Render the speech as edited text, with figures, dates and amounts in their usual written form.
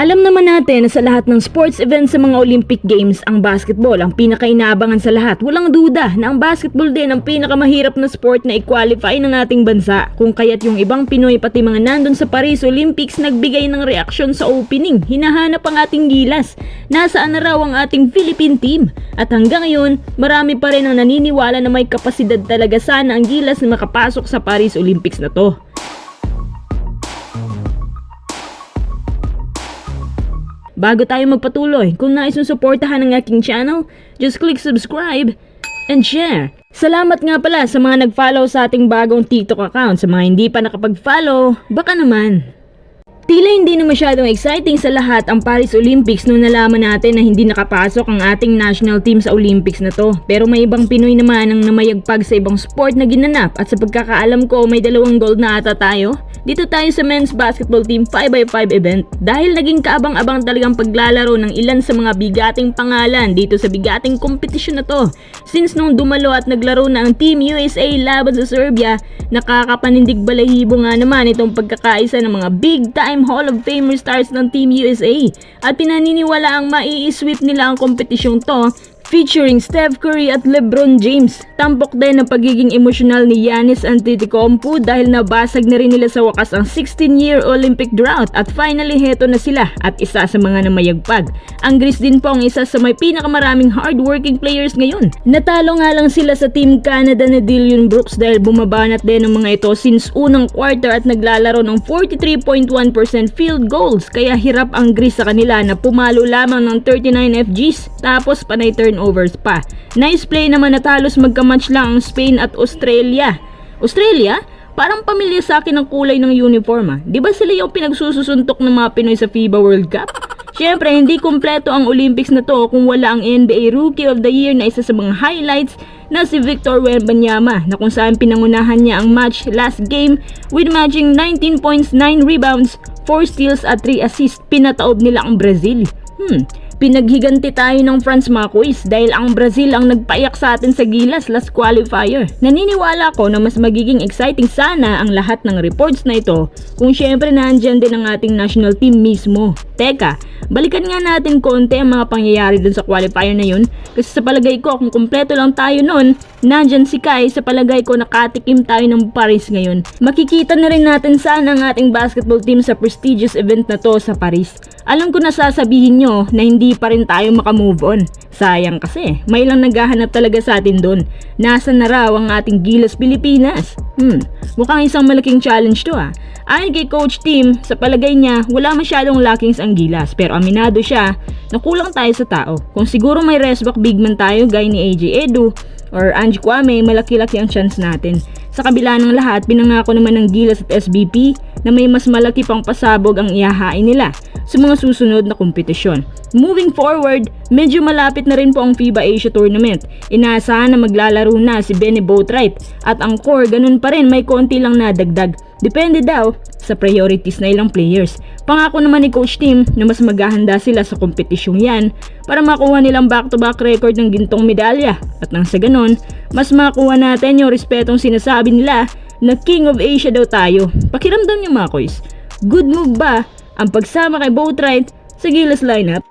Alam naman natin na sa lahat ng sports events sa mga Olympic Games, ang basketball ang pinakainaabangan sa lahat. Walang duda na ang basketball din ang pinakamahirap na sport na i-qualify ng ating bansa. Kung kaya't yung ibang Pinoy pati mga nandun sa Paris Olympics nagbigay ng reaksyon sa opening. Hinahanap ang ating gilas. Nasaan na raw ang ating Philippine team? At hanggang ngayon, marami pa rin ang naniniwala na may kapasidad talaga sana ang gilas na makapasok sa Paris Olympics na to. Bago tayo magpatuloy, kung nais mong suportahan ang aking channel, just click subscribe and share. Salamat nga pala sa mga nag-follow sa ating bagong TikTok account. Sa mga hindi pa nakapag-follow, baka naman. Tila hindi na masyadong exciting sa lahat ang Paris Olympics nung nalaman natin na hindi nakapasok ang ating national team sa Olympics na to. Pero may ibang Pinoy naman ang namayagpag sa ibang sport na ginanap at sa pagkakaalam ko may 2 gold na ata tayo. Dito tayo sa men's basketball team 5x5 event dahil naging kaabang-abang talagang paglalaro ng ilan sa mga bigating pangalan dito sa bigating kompetisyon na to. Since nung dumalo at naglaro na ang Team USA laban sa Serbia, nakakapanindig balahibo nga naman itong pagkakaisa ng mga big time Hall of Famer stars ng Team USA at pinaniniwala ang mai-sweep nila ang kompetisyong to featuring Steph Curry at LeBron James. Tampok din ang pagiging emosyonal ni Giannis Antetokounmpo dahil nabasag na rin nila sa wakas ang 16-year Olympic drought at finally heto na sila at isa sa mga namayagpag. Ang Greece din po ang isa sa may pinakamaraming hardworking players ngayon. Natalo nga lang sila sa Team Canada na Dillon Brooks dahil bumabanat din ang mga ito since unang quarter at naglalaro ng 43.1% field goals kaya hirap ang Greece sa kanila na pumalo lamang ng 39 FGs tapos panay turnovers pa. Nice play naman na talos magkamatch lang ang Spain at Australia. Australia? Parang pamilya sa akin ang kulay ng uniform ah. Di ba sila yung pinagsususuntok ng mga Pinoy sa FIBA World Cup? Siyempre, hindi kumpleto ang Olympics na to kung wala ang NBA Rookie of the Year na isa sa mga highlights na si Victor Wembanyama na kung saan pinangunahan niya ang match last game with matching 19 points, 9 rebounds, 4 steals at 3 assists. Pinataob nila ang Brazil. Pinaghiganti tayo ng France mga kuis dahil ang Brazil ang nagpayak sa atin sa gilas last qualifier. Naniniwala ko na mas magiging exciting sana ang lahat ng reports na ito kung syempre nandyan din ang ating national team mismo. Teka, balikan nga natin konti ang mga pangyayari dun sa qualifier na yun kasi sa palagay ko kung kumpleto lang tayo nun, nandyan si Kai, sa palagay ko nakatikim tayo ng Paris ngayon. Makikita na rin natin sana ang ating basketball team sa prestigious event na to sa Paris. Alam ko na sasabihin nyo na hindi pa rin tayo makamove on. Sayang kasi, may lang naghahanap talaga sa atin doon. Nasaan na raw ang ating Gilas Pilipinas? Mukhang isang malaking challenge to ah. Ayon kay Coach Tim, sa palagay niya, wala masyadong lackings ang Gilas. Pero aminado siya na kulang tayo sa tao. Kung siguro may restback big man tayo gaya ni AJ Edu or Angie Kwame, malaki-laki ang chance natin. Sa kabila ng lahat, pinangako naman ng Gilas at SBP na may mas malaki pang pasabog ang ihahain nila sa mga susunod na kompetisyon. Moving forward, medyo malapit na rin po ang FIBA Asia Tournament. Inaasahan na maglalaro na si Benny Boatwright at ang core ganun pa rin, may konti lang nadagdag. Depende daw sa priorities na ilang players. Pangako naman ni Coach Tim na mas maghahanda sila sa kompetisyong yan para makuha nilang back-to-back record ng gintong medalya at nang sa ganon, mas makuha natin yung respetong sinasabi nila na King of Asia daw tayo. Pakiramdam niyo mga koys, good move ba ang pagsama kay Boatwright sa Gilas lineup?